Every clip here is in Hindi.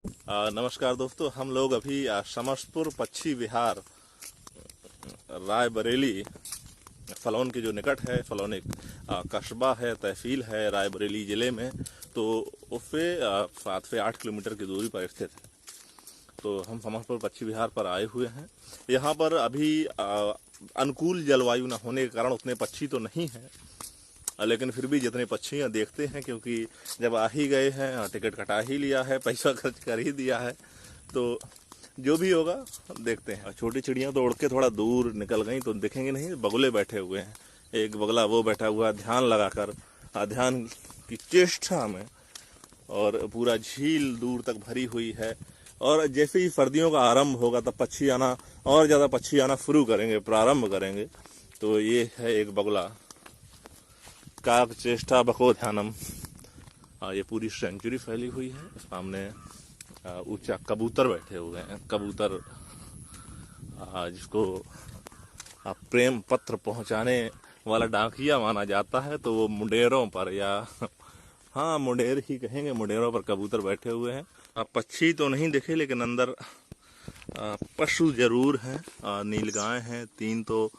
नमस्कार दोस्तों, हम लोग अभी समस्तपुर पक्षी विहार रायबरेली फलौन के जो निकट है। फलौन एक कस्बा है, तहसील है रायबरेली ज़िले में। तो उससे 7 से 8 किलोमीटर की दूरी पर स्थित है। तो हम समस्तपुर पक्षी विहार पर आए हुए हैं। यहाँ पर अभी अनुकूल जलवायु न होने के कारण उतने पक्षी तो नहीं हैं, लेकिन फिर भी जितने पक्षियाँ देखते हैं, क्योंकि जब आ ही गए हैं, टिकट कटा ही लिया है, पैसा खर्च कर ही दिया है, तो जो भी होगा देखते हैं। छोटी चिड़ियाँ तो उड़ के थोड़ा दूर निकल गई तो दिखेंगे नहीं। बगुले बैठे हुए हैं, एक बगला वो बैठा हुआ ध्यान लगाकर, ध्यान की चेष्टा में, और पूरा झील दूर तक भरी हुई है। और जैसे ही सर्दियों का आरंभ होगा तब पक्षी आना, और ज़्यादा पक्षी आना शुरू करेंगे, प्रारंभ करेंगे। तो ये है एक बगुला, काक चेष्टा बको ध्यानम। ये पूरी सेंचुरी फैली हुई है। सामने ऊंचा कबूतर बैठे हुए हैं। कबूतर जिसको प्रेम पत्र पहुंचाने वाला डाकिया माना जाता है, तो वो मुंडेरों पर, या हाँ मुंडेर ही कहेंगे, मुंडेरों पर कबूतर बैठे हुए हैं। पक्षी तो नहीं दिखे, लेकिन अंदर पशु जरूर हैं। नीलगाय हैं 3, तो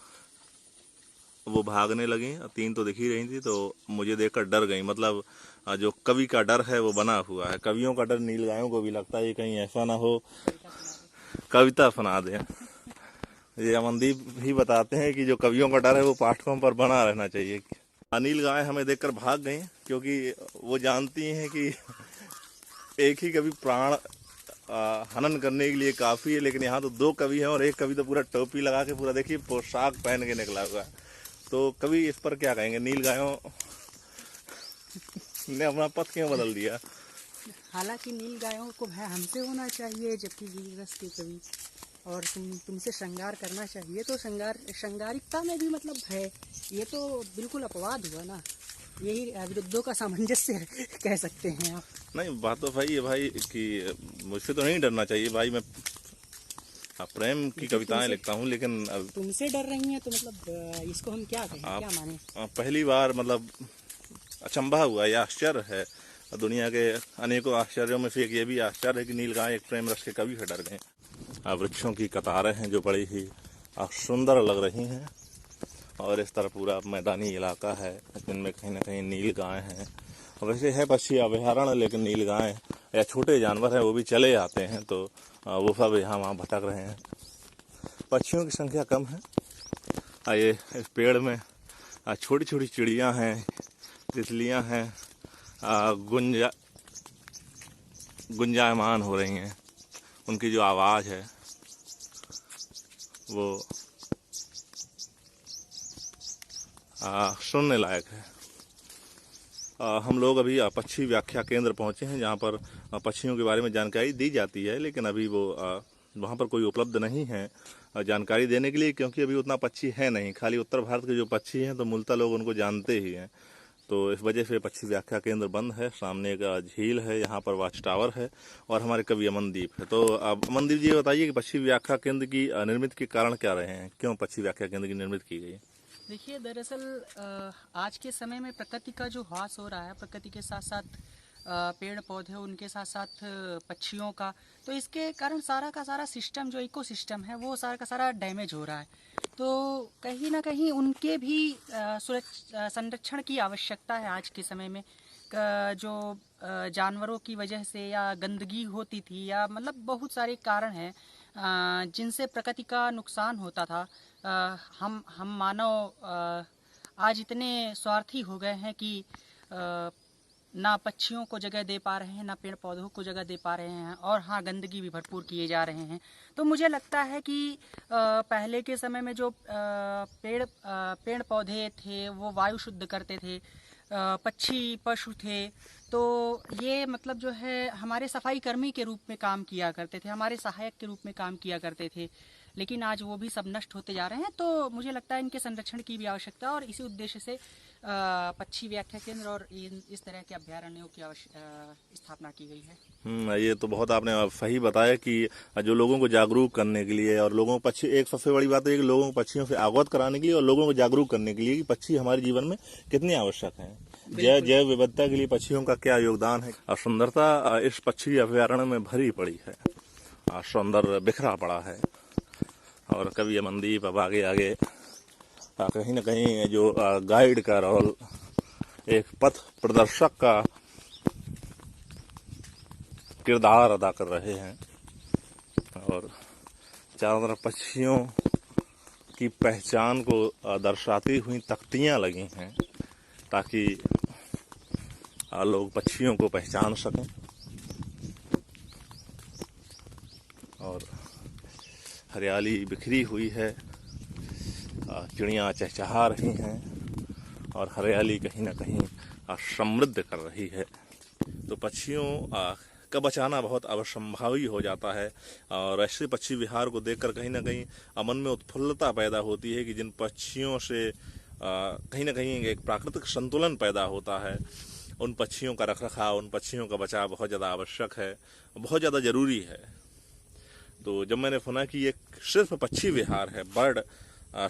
वो भागने लगी, 3 तो दिख ही रही थी, तो मुझे देखकर डर गई। मतलब जो कवि का डर है वो बना हुआ है। कवियों का डर नीलगायों को भी लगता है, कहीं ऐसा ना हो कविता सुना दें। ये अमनदीप भी बताते हैं कि जो कवियों का डर है वो पाठकों पर बना रहना चाहिए। नीलगाय हमें देखकर भाग गई, क्योंकि वो जानती हैं कि एक ही कवि प्राण हनन करने के लिए काफी है। लेकिन यहाँ तो 2 कवि हैं, और एक कवि तो पूरा टोपी लगा के, पूरा देखिए पोशाक पहन के निकला हुआ है। तो कवि इस पर क्या कहेंगे? नीलगायों ने अपना पथ क्यों बदल दिया? हालांकि नीलगायों को भय हमसे होना चाहिए, जबकि गिरिरस के कवि और तुमसे श्रृंगार करना चाहिए। तो श्रृंगारिकता में भी मतलब भय, ये तो बिल्कुल अपवाद हुआ ना। यही विरुद्धों का सामंजस्य कह सकते हैं आप। नहीं, बात तो सही है भाई कि मुझसे तो नहीं डरना चाहिए भाई। मैं प्रेम की कविताएं लिखता हूँ, लेकिन तुमसे डर रही हैं तो मतलब इसको हम क्या कहें, क्या माने? पहली बार मतलब अचंभा हुआ, यह आश्चर्य है। दुनिया के अनेकों आश्चर्यों में से एक ये भी आश्चर्य है कि नीलगाय एक प्रेम रस के कवि से डर गए। वृक्षों की कतारें हैं जो बड़ी ही सुंदर लग रही हैं, और इस तरह पूरा मैदानी इलाका है जिनमें कहीं ना कहीं नीलगाय हैं। वैसे है पक्षी अभयारण्य, लेकिन नीलगाय या छोटे जानवर हैं वो भी चले आते हैं, तो वो सब यहाँ वहाँ भटक रहे हैं। पक्षियों की संख्या कम है। ये इस पेड़ में छोटी छोटी चिड़ियाँ हैं, तितलियाँ हैं, गुंजायमान हो रही हैं। उनकी जो आवाज़ है वो सुनने लायक है। हम लोग अभी पक्षी व्याख्या केंद्र पहुंचे हैं, जहां पर पक्षियों के बारे में जानकारी दी जाती है, लेकिन अभी वो वहां पर कोई उपलब्ध नहीं है जानकारी देने के लिए, क्योंकि अभी उतना पक्षी है नहीं। खाली उत्तर भारत के जो पक्षी हैं तो मूलतः लोग उनको जानते ही हैं। तो इस वजह से पक्षी व्याख्या केंद्र बंद है। सामने एक झील है, यहाँ पर वॉच टावर है, और हमारे कवि अमनदीप है। तो अमनदीप जी बताइए कि पक्षी व्याख्या केंद्र की निर्मित के कारण क्या रहे हैं? क्यों पक्षी व्याख्या केंद्र की निर्मित की गई? देखिए, दरअसल आज के समय में प्रकृति का जो ह्रास हो रहा है, प्रकृति के साथ साथ पेड़ पौधे, उनके साथ साथ पक्षियों का, तो इसके कारण सारा का सारा सिस्टम, जो इकोसिस्टम है, वो सारा का सारा डैमेज हो रहा है। तो कहीं ना कहीं उनके भी संरक्षण की आवश्यकता है आज के समय में। जो जानवरों की वजह से या गंदगी होती थी, या मतलब बहुत सारे कारण हैं जिनसे प्रकृति का नुकसान होता था। हम मानव आज इतने स्वार्थी हो गए हैं कि ना पक्षियों को जगह दे पा रहे हैं, ना पेड़ पौधों को जगह दे पा रहे हैं, और हाँ, गंदगी भी भरपूर किए जा रहे हैं। तो मुझे लगता है कि पहले के समय में जो पेड़ पौधे थे वो वायु शुद्ध करते थे, पक्षी पशु थे, तो ये मतलब जो है हमारे सफाई कर्मी के रूप में काम किया करते थे, हमारे सहायक के रूप में काम किया करते थे। लेकिन आज वो भी सब नष्ट होते जा रहे हैं। तो मुझे लगता है इनके संरक्षण की भी आवश्यकता है, और इसी उद्देश्य से पक्षी व्याख्या केंद्र और इस तरह के अभ्यारण्यों की स्थापना की गई है। ये तो बहुत आपने सही बताया कि जो लोगों को जागरूक करने के लिए, और लोगों को पक्षी, एक सबसे बड़ी बात है कि लोगों को पक्षियों से अवगत कराने के लिए और लोगों को जागरूक करने के लिए कि पक्षी हमारे जीवन में कितने आवश्यक हैं। जैव विविधता के लिए पक्षियों का क्या योगदान है और सुंदरता इस पक्षी अभयारण्य में भरी पड़ी है। सौंदर्य बिखरा पड़ा है और कभी अमनदीप अब आगे आगे कहीं न कहीं जो गाइड का रोल, एक पथ प्रदर्शक का किरदार अदा कर रहे हैं और चारों तरफ पक्षियों की पहचान को दर्शाती हुई तख्तियां लगी हैं ताकि लोग पक्षियों को पहचान सकें। और हरियाली बिखरी हुई है, चिड़ियाँ चहचहा रही हैं और हरियाली कहीं ना कहीं समृद्ध कर रही है। तो पक्षियों का बचाना बहुत अवश्यंभावी हो जाता है और ऐसे पक्षी विहार को देखकर कहीं ना कहीं मन में उत्फुल्लता पैदा होती है कि जिन पक्षियों से कहीं ना कहीं एक प्राकृतिक संतुलन पैदा होता है, उन पक्षियों का रखरखाव, उन पक्षियों का बचाव बहुत ज़्यादा आवश्यक है, बहुत ज़्यादा ज़रूरी है। तो जब मैंने सुना कि ये सिर्फ पक्षी विहार है, बर्ड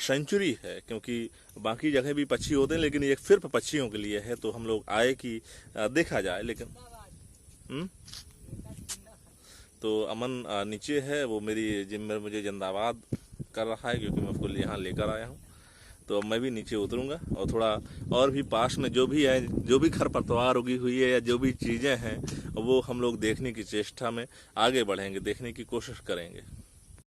सेंचुरी है, क्योंकि बाकी जगह भी पक्षी होते हैं लेकिन ये सिर्फ पक्षियों के लिए है, तो हम लोग आए कि देखा जाए। लेकिन तो अमन नीचे है, वो मेरी जिम्मे मुझे जिंदाबाद कर रहा है क्योंकि मैं उसको यहाँ लेकर आया हूँ। तो अब मैं भी नीचे उतरूंगा और थोड़ा और भी पास में जो भी है, जो भी खरपतवार उगी हुई है या जो भी चीज़ें हैं वो हम लोग देखने की चेष्टा में आगे बढ़ेंगे, देखने की कोशिश करेंगे।